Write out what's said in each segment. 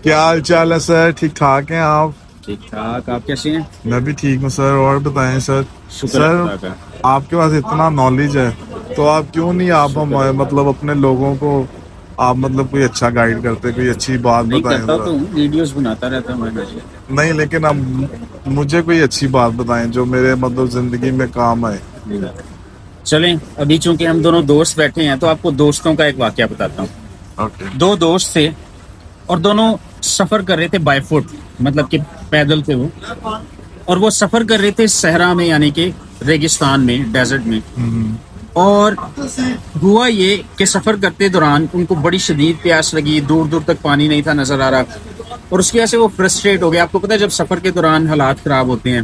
کیا حال چال ہے سر؟ ٹھیک ٹھاک ہیں آپ؟ ٹھیک ٹھاک. آپ کیسے ہیں؟ میں بھی ٹھیک ہوں سر. اور بتائیں سر. شکر سر خدا کا. آپ کے پاس اتنا نالج ہے تو آپ کیوں نہیں آپ مطلب اپنے لوگوں کو آپ مطلب کوئی اچھا گائیڈ کرتے، کوئی اچھی بات نہیں بتائیں کرتا ذرا. تو ہوں، ویڈیوز بناتا رہتا ہوں میں. نہیں لیکن اب مجھے کوئی اچھی بات بتائیں جو میرے مطلب زندگی میں کام آئے. چلیں ابھی چونکہ ہم دونوں دوست بیٹھے ہیں تو آپ کو دوستوں کا ایک واقعہ بتاتا ہوں. اوکے. دو دوست تھے اور دونوں سفر کر رہے تھے بائی فٹ، مطلب کہ پیدل تھے وہ، اور وہ سفر کر رہے تھے صحرا میں، یعنی کہ ریگستان میں، ڈیزرٹ میں. اور ہوا یہ کہ سفر کرتے دوران ان کو بڑی شدید پیاس لگی، دور دور تک پانی نہیں تھا نظر آ رہا، اور اس کی وجہ سے وہ فرسٹریٹ ہو گیا. آپ کو پتا ہے جب سفر کے دوران حالات خراب ہوتے ہیں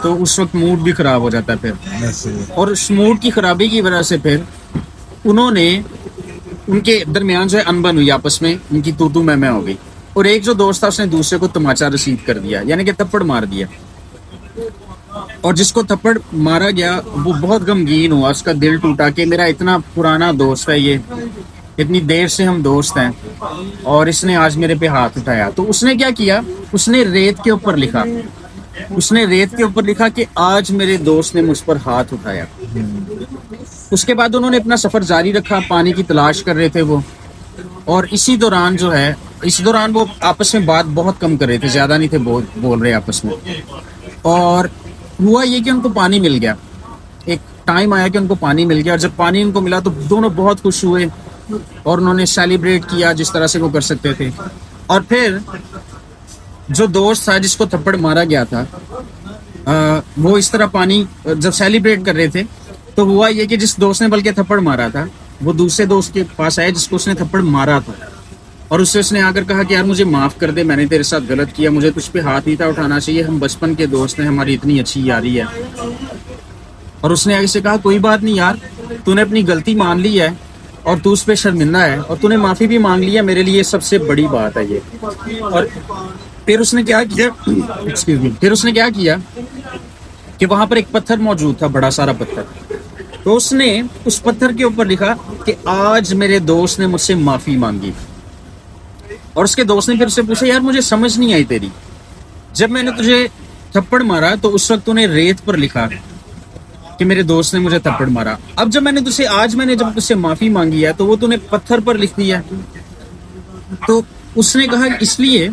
تو اس وقت موڈ بھی خراب ہو جاتا ہے پھر، اور اس موڈ کی خرابی کی وجہ سے پھر انہوں نے، ان کے درمیان جو ہے انبن ہوئی، آپس میں ان کی تو میں ہو گئی، اور ایک جو دوست تھا اس نے دوسرے کو تماچا رسید کر دیا، یعنی کہ تھپڑ مار دیا. اور جس کو تھپڑ مارا گیا وہ بہت غمگین ہوا، اس کا دل ٹوٹا کہ میرا اتنا پرانا دوست ہے، یہ اتنی دیر سے ہم دوست ہیں اور اس نے آج میرے پہ ہاتھ اٹھایا. تو اس نے کیا کیا، اس نے ریت کے اوپر لکھا، اس نے ریت کے اوپر لکھا کہ آج میرے دوست نے مجھ پر ہاتھ اٹھایا. اس کے بعد انہوں نے اپنا سفر جاری رکھا، پانی کی تلاش کر رہے تھے وہ، اور اسی دوران جو ہے، اس دوران وہ آپس میں بات بہت کم کر رہے تھے، زیادہ نہیں تھے بول رہے آپس میں. اور ہوا یہ کہ ان کو پانی مل گیا، ایک ٹائم آیا کہ ان کو پانی مل گیا، اور جب پانی ان کو ملا تو دونوں بہت خوش ہوئے اور انہوں نے سیلیبریٹ کیا جس طرح سے وہ کر سکتے تھے. اور پھر جو دوست تھا جس کو تھپڑ مارا گیا تھا، وہ اس طرح پانی جب سیلیبریٹ کر رہے تھے تو ہوا یہ کہ جس دوست نے بلکہ تھپڑ مارا تھا وہ دوسرے دوست کے پاس آیا جس کو اس نے تھپڑ مارا تھا، اور اس نے آ کر کہا کہ یار مجھے معاف کر دے، میں نے تیرے ساتھ غلط کیا، مجھے تجھ پہ ہاتھ نہیں تھا اٹھانا چاہیے، ہم بچپن کے دوست ہیں، ہماری اتنی اچھی یاری ہے. اور اس نے آگے سے کہا کوئی بات نہیں یار، تو نے اپنی غلطی مان لی ہے اور تو اس پہ شرمندہ ہے اور تو نے معافی بھی مانگ لی ہے، میرے لیے سب سے بڑی بات ہے یہ. اور پھر اس نے کیا کیا، پھر اس نے کیا کیا کہ وہاں پر ایک پتھر موجود تھا، بڑا سارا پتھر، تو اس نے اس پتھر کے اوپر لکھا کہ آج میرے دوست نے مجھ سے معافی مانگی. اور اس کے دوست نے پھر سے پوچھا یار مجھے سمجھ نہیں آئی تیری، جب میں نے تجھے تھپڑ مارا تو اس وقت تو نے ریت پر لکھا کہ میرے دوست نے مجھے تھپڑ مارا، اب جب میں نے تجھے آج میں نے جب تجھ سے معافی مانگی ہے تو وہ تو نے پتھر پر لکھ دیا. تو اس نے کہا اس لیے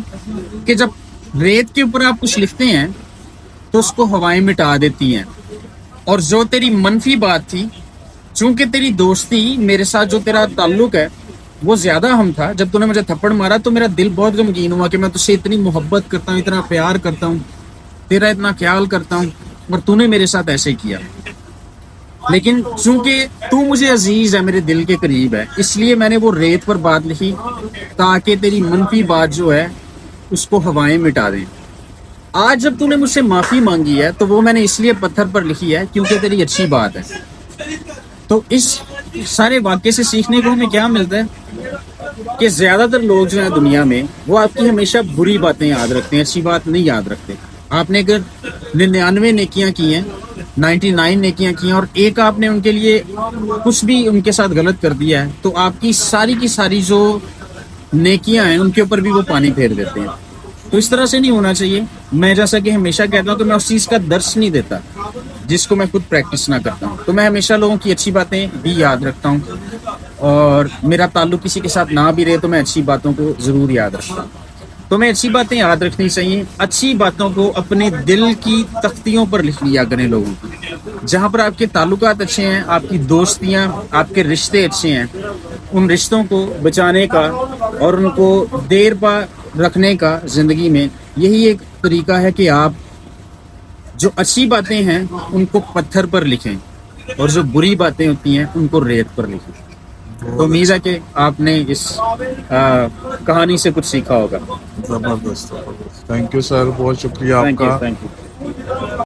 کہ جب ریت کے اوپر آپ کچھ لکھتے ہیں تو اس کو ہوائیں مٹا دیتی ہیں، اور جو تیری منفی بات تھی، چونکہ تیری دوستی میرے ساتھ جو تیرا تعلق ہے وہ زیادہ اہم تھا، جب تو نے مجھے تھپڑ مارا تو میرا دل بہت غمگین ہوا کہ میں تجھ سے اتنی محبت کرتا ہوں، اتنا پیار کرتا ہوں، تیرا اتنا خیال کرتا ہوں، اور تو نے میرے ساتھ ایسے کیا. لیکن چونکہ تو مجھے عزیز ہے، میرے دل کے قریب ہے، اس لیے میں نے وہ ریت پر بات لکھی تاکہ تیری منفی بات جو ہے اس کو ہوائیں مٹا دیں. آج جب تو نے مجھ سے معافی مانگی ہے تو وہ میں نے اس لیے پتھر پر لکھی ہے کیونکہ تیری اچھی بات ہے. تو اس سارے واقعے سے سیکھنے کو ہمیں کیا ملتا ہے کہ زیادہ تر لوگ جو ہیں دنیا میں وہ آپ کی ہمیشہ بری باتیں یاد رکھتے ہیں، اچھی بات نہیں یاد رکھتے. آپ نے اگر 99 نیکیاں کی ہیں، 99 نیکیاں کی ہیں، اور ایک آپ نے ان کے لیے کچھ بھی ان کے ساتھ غلط کر دیا ہے تو آپ کی ساری جو نیکیاں ہیں ان کے اوپر بھی وہ پانی پھیر دیتے ہیں. تو اس طرح سے نہیں ہونا چاہیے. میں جیسا کہ ہمیشہ کہتا ہوں کہ میں اس چیز کا درس نہیں دیتا جس کو میں خود پریکٹس نہ کرتا ہوں. تو میں ہمیشہ لوگوں کی اچھی باتیں بھی یاد رکھتا ہوں، اور میرا تعلق کسی کے ساتھ نہ بھی رہے تو میں اچھی باتوں کو ضرور یاد رکھتا ہوں. تو میں اچھی باتیں یاد رکھنی چاہیے، اچھی باتوں کو اپنے دل کی تختیوں پر لکھ لیا کریں لوگوں کی. جہاں پر آپ کے تعلقات اچھے ہیں، آپ کی دوستیاں، آپ کے رشتے اچھے ہیں، ان رشتوں کو بچانے کا اور ان کو دیر پا رکھنے کا زندگی میں یہی ایک طریقہ ہے کہ آپ جو اچھی باتیں ہیں ان کو پتھر پر لکھیں اور جو بری باتیں ہوتی ہیں ان کو ریت پر لکھیں. تو امید ہے کہ آپ نے اس کہانی سے کچھ سیکھا ہوگا. زبردست. تھینک یو سر، بہت شکریہ آپ کا. Thank you.